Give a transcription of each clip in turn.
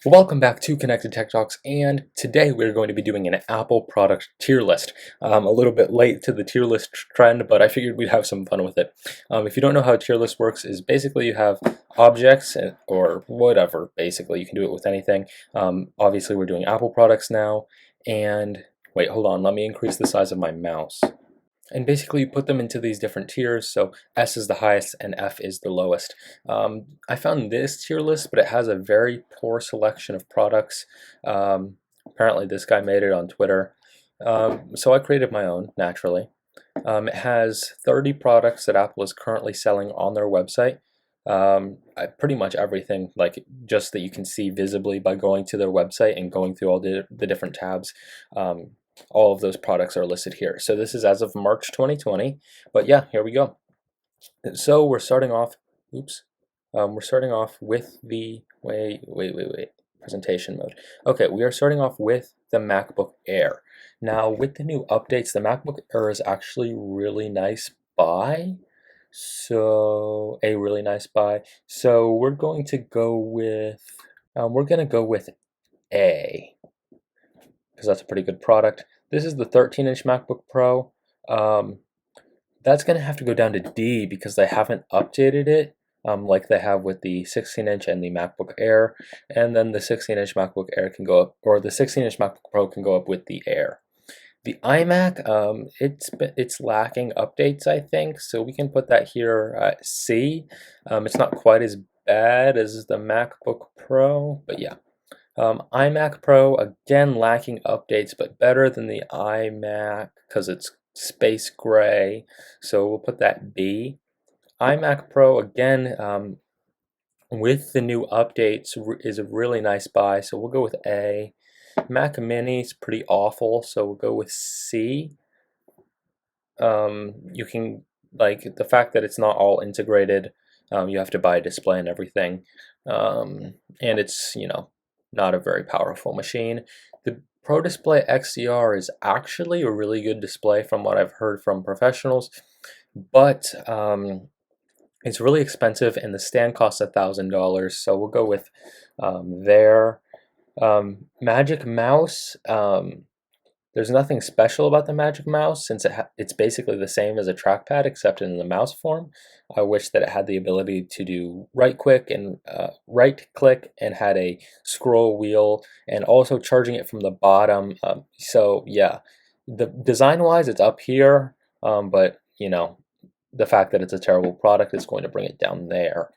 Welcome back to Connected Tech Talks, and today we're going to be doing an Apple product tier list. A little bit late to the tier list trend, but I figured we'd have some fun with it. If you don't know how a tier list works, is basically you have objects or whatever. Basically, you can do it with anything. Obviously, we're doing Apple products now, and wait, hold on. Let me increase the size of my mouse. And basically you put them into these different tiers, so S is the highest and F is the lowest. I found this tier list, but it has a very poor selection of products. Apparently this guy made it on Twitter. So I created my own, naturally. It has 30 products that Apple is currently selling on their website. Pretty much everything, like just that you can see visibly by going to their website and going through all the different tabs. All of those products are listed here. So this is as of March 2020, but yeah, here we go. So we're starting off, we're starting off with the, wait, presentation mode. Okay, we are starting off with the MacBook Air. Now with the new updates, the MacBook Air is actually really nice buy. So a really nice buy. So we're going to go with, A, because that's a pretty good product. This is the 13-inch MacBook Pro. That's going to have to go down to D because they haven't updated it like they have with the 16-inch and the MacBook Air. And then the 16-inch MacBook Air can go up, or the 16-inch MacBook Pro can go up with the Air. The iMac, it's lacking updates, I think, so we can put that here at C. It's not quite as bad as the MacBook Pro, but yeah. iMac Pro, again lacking updates, but better than the iMac because it's space gray, so we'll put that B. iMac Pro, again, with the new updates, is a really nice buy, so we'll go with A. Mac Mini is pretty awful, so we'll go with C. You can, like, the fact that it's not all integrated, you have to buy a display and everything, and it's, not a very powerful machine. The Pro Display XDR is actually a really good display from what I've heard from professionals, but it's really expensive and the stand costs $1,000, so we'll go with there. Magic Mouse, there's nothing special about the Magic Mouse since it's basically the same as a trackpad except in the mouse form. I wish that it had the ability to do right click and had a scroll wheel and also charging it from the bottom. So yeah, the design wise it's up here, but the fact that it's a terrible product is going to bring it down there.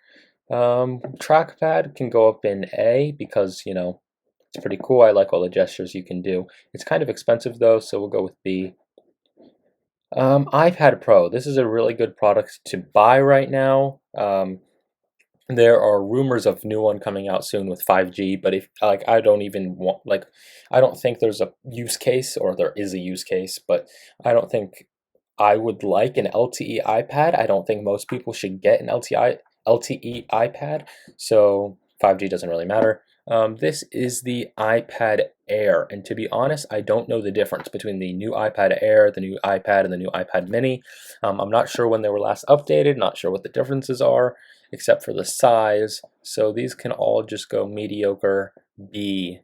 Trackpad can go up in A because it's pretty cool. I like all the gestures you can do. It's kind of expensive though, so we'll go with B. iPad Pro. This is a really good product to buy right now. There are rumors of new one coming out soon with 5G, but if I don't think there's a use case, or there is a use case, but I don't think I would like an LTE iPad. I don't think most people should get an LTE iPad, so 5G doesn't really matter. This is the iPad Air, and to be honest, I don't know the difference between the new iPad Air, the new iPad, and the new iPad Mini. I'm not sure when they were last updated, not sure what the differences are, except for the size, so these can all just go mediocre B,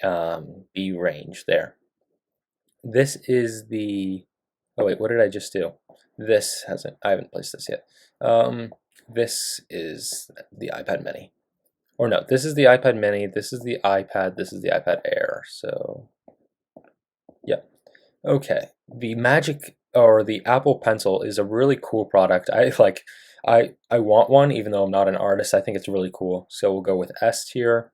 B range there. This is the, oh wait, what did I just do? I haven't placed this yet. This is the iPad Mini. Or no, this is the iPad Mini, this is the iPad, this is the iPad Air, so yeah. Okay, the the Apple Pencil is a really cool product. I want one even though I'm not an artist. I think it's really cool, so we'll go with S tier.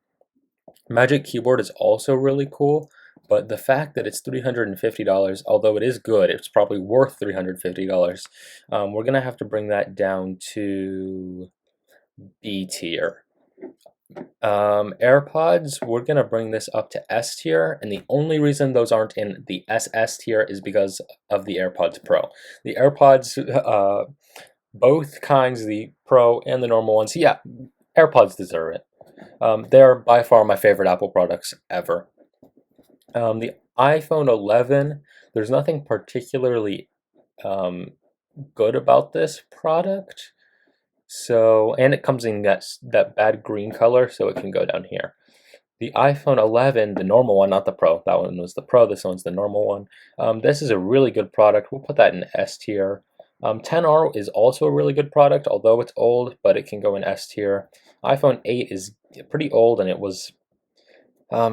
Magic Keyboard is also really cool, but the fact that it's $350, although it is good, it's probably worth $350, we're gonna have to bring that down to B tier. AirPods, we're gonna bring this up to S tier, and the only reason those aren't in the SS tier is because of the AirPods Pro. The AirPods, both kinds, the Pro and the normal ones, yeah, AirPods deserve it. They're by far my favorite Apple products ever. The iPhone 11, there's nothing particularly good about this product. So, and it comes in that bad green color, so it can go down here. The iPhone 11, the normal one, not the Pro. That one was the Pro. This one's the normal one. This is a really good product. We'll put that in S tier. 10R is also a really good product, although it's old, but it can go in S tier. iPhone 8 is pretty old, and it was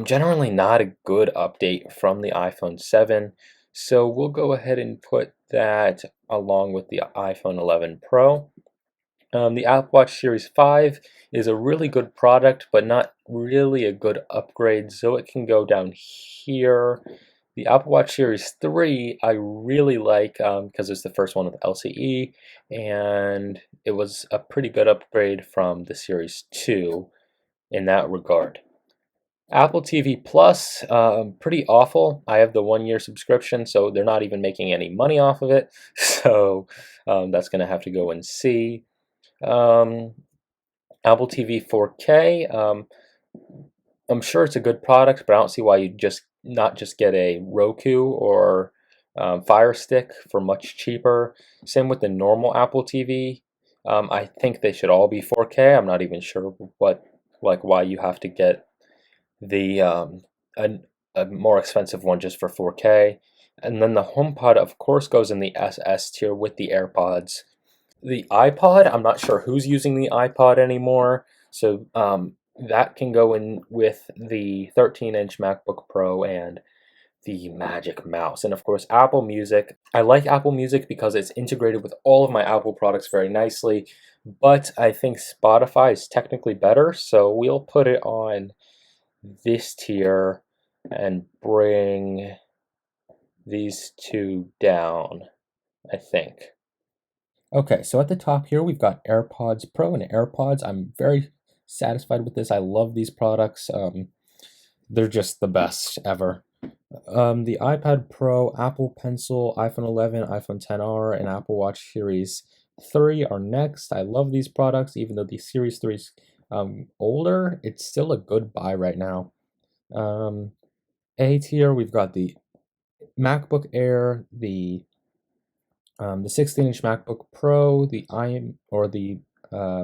generally not a good update from the iPhone 7. So we'll go ahead and put that along with the iPhone 11 Pro. The Apple Watch Series 5 is a really good product, but not really a good upgrade, so it can go down here. The Apple Watch Series 3 I really like because it's the first one with LCE, and it was a pretty good upgrade from the Series 2 in that regard. Apple TV Plus, pretty awful. I have the 1 year subscription, so they're not even making any money off of it. So that's going to have to go in C. Apple TV 4K, I'm sure it's a good product, but I don't see why you not just get a Roku or Fire Stick for much cheaper. Same with the normal Apple TV. I think they should all be 4K. I'm not even sure why you have to get the a more expensive one just for 4K. And then the HomePod, of course, goes in the SS tier with the AirPods. The iPod, I'm not sure who's using the iPod anymore, so that can go in with the 13-inch MacBook Pro and the Magic Mouse. And of course, Apple Music. I like Apple Music because it's integrated with all of my Apple products very nicely, but I think Spotify is technically better, so we'll put it on this tier and bring these two down, I think. Okay, so at the top here, we've got AirPods Pro and AirPods. I'm very satisfied with this. I love these products. They're just the best ever. The iPad Pro, Apple Pencil, iPhone 11, iPhone XR, and Apple Watch Series 3 are next. I love these products, even though the Series 3 is older. It's still a good buy right now. A tier, we've got the MacBook Air, the 16-inch MacBook Pro, the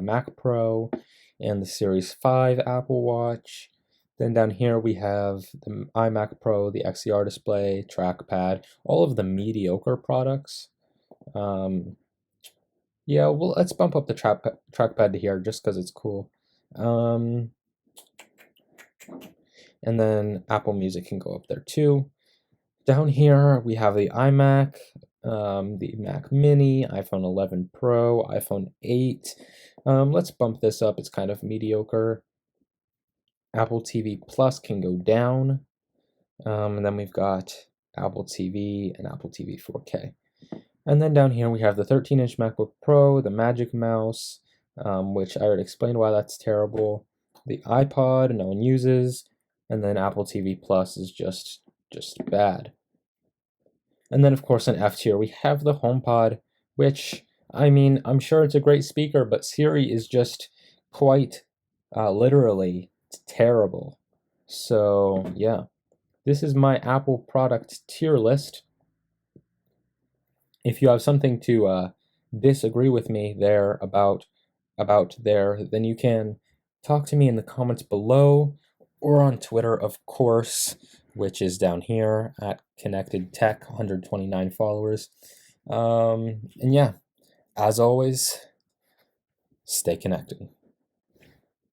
Mac Pro, and the Series 5 Apple Watch. Then down here we have the iMac Pro, the XDR display, trackpad, all of the mediocre products. Yeah, well, let's bump up the trackpad to here just because it's cool. And then Apple Music can go up there too. Down here we have the iMac, the Mac Mini, iPhone 11 Pro, iPhone 8. Let's bump this up. It's kind of mediocre. Apple TV Plus can go down. And then we've got Apple TV and Apple TV 4K. And then down here we have the 13-inch MacBook Pro, the Magic Mouse, which I already explained why that's terrible. The iPod, no one uses. And then Apple TV Plus is just bad. And then, of course, in F tier, we have the HomePod, which, I mean, I'm sure it's a great speaker, but Siri is just quite literally terrible. So, yeah, this is my Apple product tier list. If you have something to disagree with me there about there, then you can talk to me in the comments below or on Twitter, of course, which is down here at Connected Tech, 129 followers. And yeah, as always, stay connected.